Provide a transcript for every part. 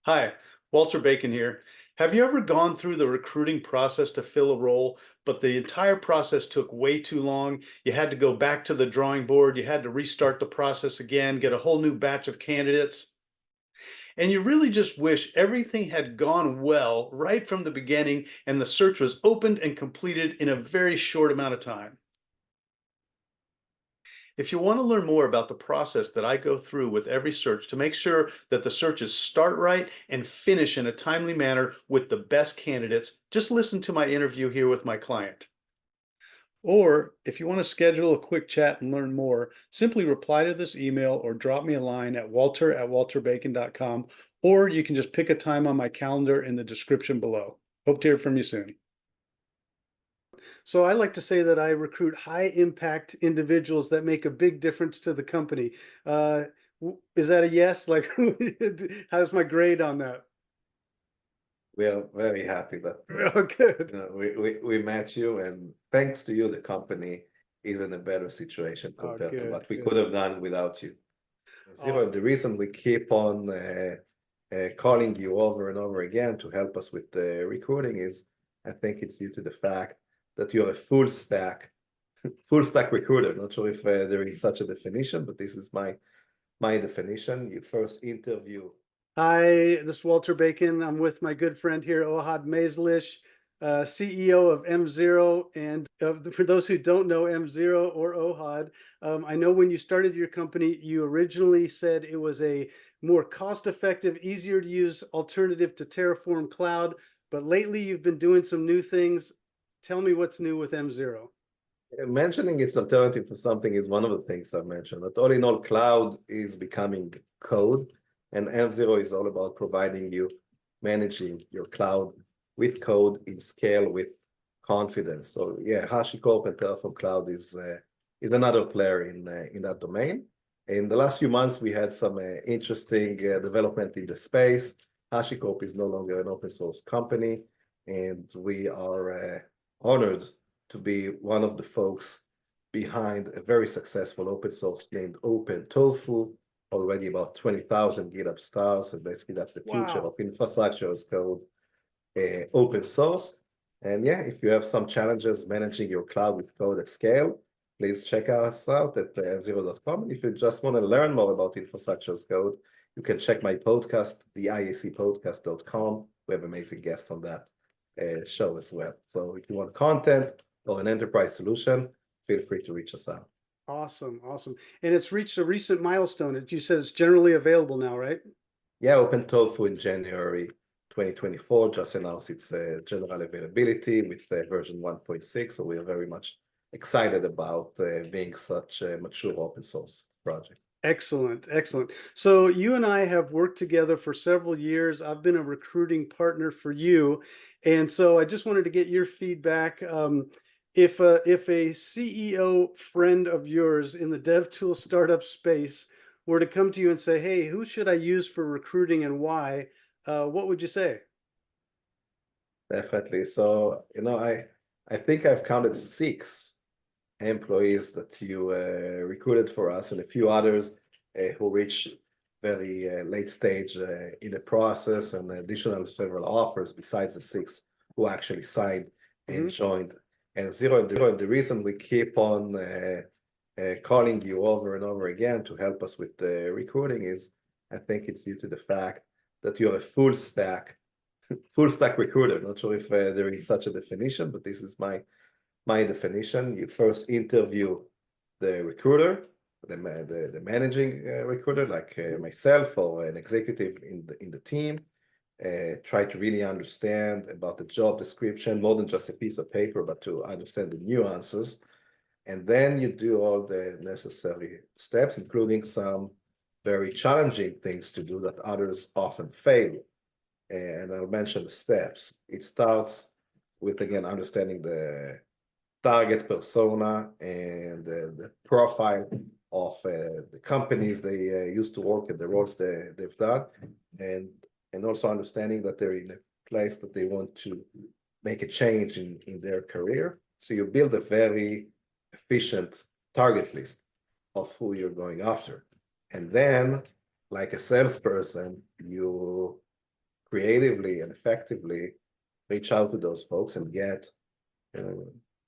Hi, Walter Bacon here. Have you ever gone through the recruiting process to fill a role, but the entire process took way too long? You had to go back to the drawing board, you had to restart the process again, get a whole new batch of candidates, and you really just wish everything had gone well right from the beginning and the search was opened and completed in a very short amount of time. If you want to learn more about the process that I go through with every search to make sure that the searches start right and finish in a timely manner with the best candidates, just listen to my interview here with my client. Or if you want to schedule a quick chat and learn more, simply reply to this email or drop me a line at walter@walterbacon.com, or you can just pick a time on my calendar in the description below. Hope to hear from you soon. So I like to say that I recruit high impact individuals that make a big difference to the company. Uh, is that a yes? Like, how's my grade on that? We are very happy that Oh, good. we met you, and thanks to you, the company is in a better situation Oh, compared to good, what we could good. have done without you. Zero, Awesome. the reason we keep on calling you over and over again to help us with the recruiting is, I think it's due to the fact that you're a full stack recruiter. Not sure if there is such a definition, but this is my definition. You first interview. Hi, this is Walter Bacon. I'm with my good friend here, Ohad Maislish, CEO of M0. And for those who don't know M0 or Ohad, I know when you started your company, you originally said it was a more cost-effective, easier to use alternative to Terraform Cloud. But lately, you've been doing some new things. Tell me what's new with M0. Mentioning its alternative to something is one of the things I've mentioned. That all in all, cloud is becoming code, and M0 is all about providing you managing your cloud with code in scale with confidence. So yeah, HashiCorp and Terraform Cloud is another player in that domain. In the last few months, we had some interesting development in the space. HashiCorp is no longer an open source company, and we are honored to be one of the folks behind a very successful open source named Open Tofu, already about 20,000 GitHub stars. And basically, that's the future of Wow. infrastructure as code, open source. And yeah, if you have some challenges managing your cloud with code at scale, please check us out at f0.com. And if you just want to learn more about infrastructure as code, you can check my podcast, the iacpodcast.com. We have amazing guests on that show as well. So if you want content or an enterprise solution, feel free to reach us out. Awesome, awesome. And it's reached a recent milestone. You said it's generally available now, right? Yeah, Open Tofu in January 2024 just announced its general availability with version 1.6. So we are very much excited about being such a mature open source project. Excellent, excellent. So you and I have worked together for several years. I've been a recruiting partner for you, and so I just wanted to get your feedback. If a CEO friend of yours in the DevTool startup space were to come to you and say, "Hey, who should I use for recruiting and why?" What would you say? Definitely. So, I think I've counted 6 employees that you recruited for us and a few others who reached very late stage in the process, and additional several offers besides the 6 who actually signed and Hmm. joined. And Zero, the reason we keep on calling you over and over again to help us with the recruiting is, I think it's due to the fact that you're a full stack recruiter. Not sure if there is such a definition, but this is my definition. You first interview the recruiter, the managing recruiter, like myself or an executive in the team. Try to really understand about the job description, more than just a piece of paper, but to understand the nuances. And then you do all the necessary steps, including some very challenging things to do that others often fail. And I'll mention the steps. It starts with, again, understanding the target persona and the profile of the companies they used to work at, the roles they've done, and also understanding that they're in a place that they want to make a change in their career. So you build a very efficient target list of who you're going after. And then, like a salesperson, you creatively and effectively reach out to those folks and get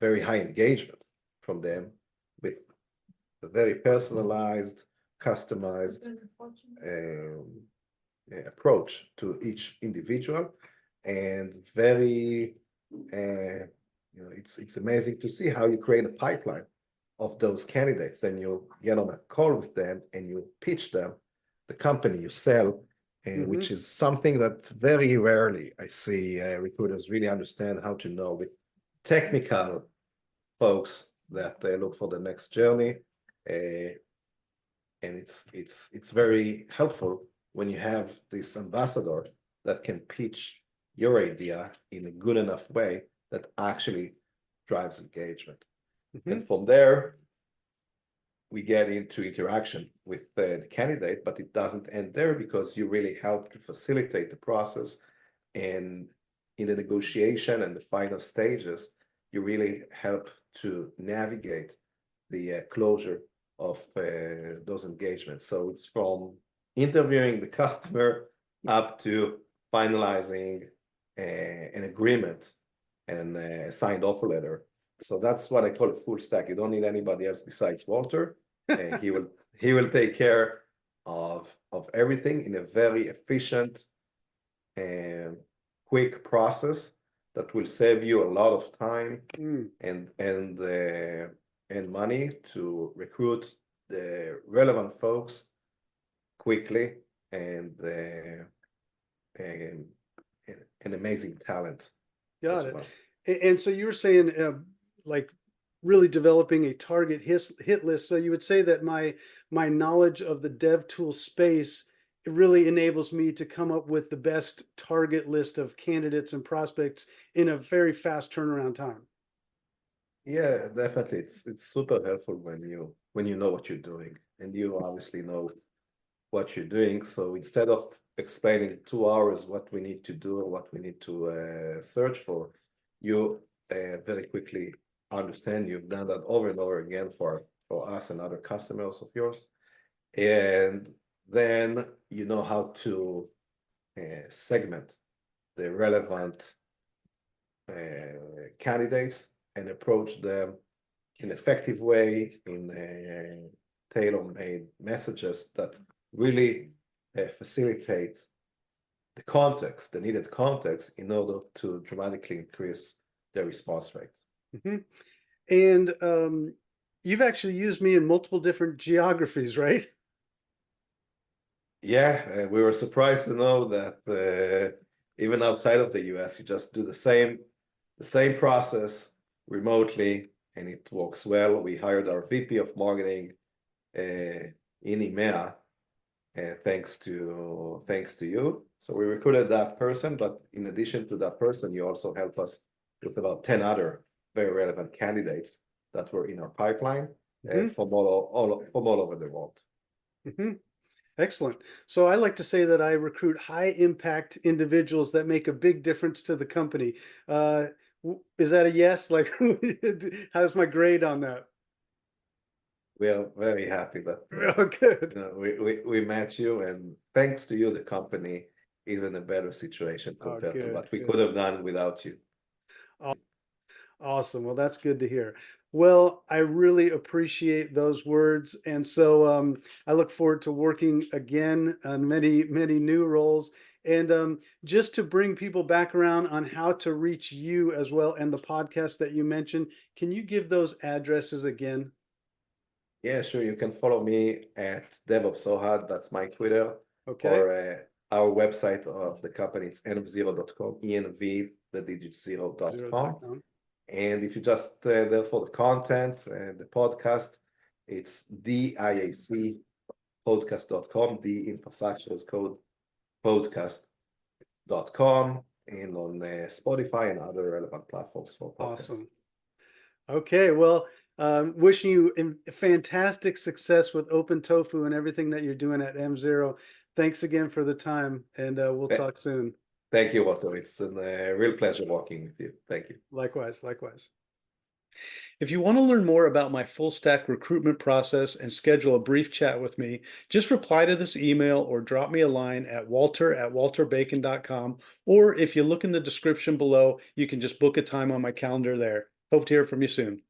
very high engagement from them with a very personalized, customized approach to each individual, and very it's amazing to see how you create a pipeline of those candidates. Then you get on a call with them and you pitch them the company you sell, which is something that very rarely I see recruiters really understand how to know with technical folks that look for the next journey. And it's very helpful when you have this ambassador that can pitch your idea in a good enough way that actually drives engagement. And from there, we get into interaction with the candidate, but it doesn't end there, because you really help to facilitate the process. And in the negotiation and the final stages, you really help to navigate the closure of those engagements. So it's from interviewing the customer up to finalizing an agreement and a signed offer letter. So that's what I call a full stack. You don't need anybody else besides Walter. He will take care of everything in a very efficient and quick process that will save you a lot of time and money to recruit the relevant folks quickly, and an amazing talent. Got it. Well. And so you were saying like really developing a target hit list. So you would say that my knowledge of the DevTool space, it really enables me to come up with the best target list of candidates and prospects in a very fast turnaround time. Yeah, definitely. It's super helpful when you know what you're doing, and you obviously know what you're doing. So instead of explaining 2 hours what we need to do or what we need to search for, you very quickly understand. You've done that over and over again for us and other customers of yours, and then you know how to segment the relevant candidates and approach them in an effective way, in tailor-made messages that really facilitate the context, the needed context, in order to dramatically increase their response rate. And you've actually used me in multiple different geographies, right? Yeah, we were surprised to know that even outside of the US, you just do the same process remotely, and it works well. We hired our VP of marketing in EMEA, thanks to you. So we recruited that person, but in addition to that person, you also help us with about 10 other very relevant candidates that were in our pipeline from all over the world. Excellent. So I like to say that I recruit high impact individuals that make a big difference to the company. Is that a yes? Like, how's my grade on that? We are very happy that good. We met you, and thanks to you, the company is in a better situation compared to what we could have done without you. Awesome. Well, that's good to hear. Well, I really appreciate those words. And so I look forward to working again on many, many new roles. And just to bring people back around on how to reach you as well, and the podcast that you mentioned, can you give those addresses again? Yeah, sure. You can follow me at DevOps Ohad. That's my Twitter. Okay. Or our website of the company, it's env0.com, ENV, the digit 0.com. And if you just there for the content and the podcast, it's diacpodcast.com, the infrastructure is code podcast.com, and on Spotify and other relevant platforms for podcasts. Awesome. Okay, well, wishing you fantastic success with Open Tofu and everything that you're doing at M0. Thanks again for the time, and we'll talk soon. Thank you, Walter. It's a real pleasure working with you. Thank you. Likewise, likewise. If you want to learn more about my full stack recruitment process and schedule a brief chat with me, just reply to this email or drop me a line at walter@walterbacon.com. Or if you look in the description below, you can just book a time on my calendar there. Hope to hear from you soon.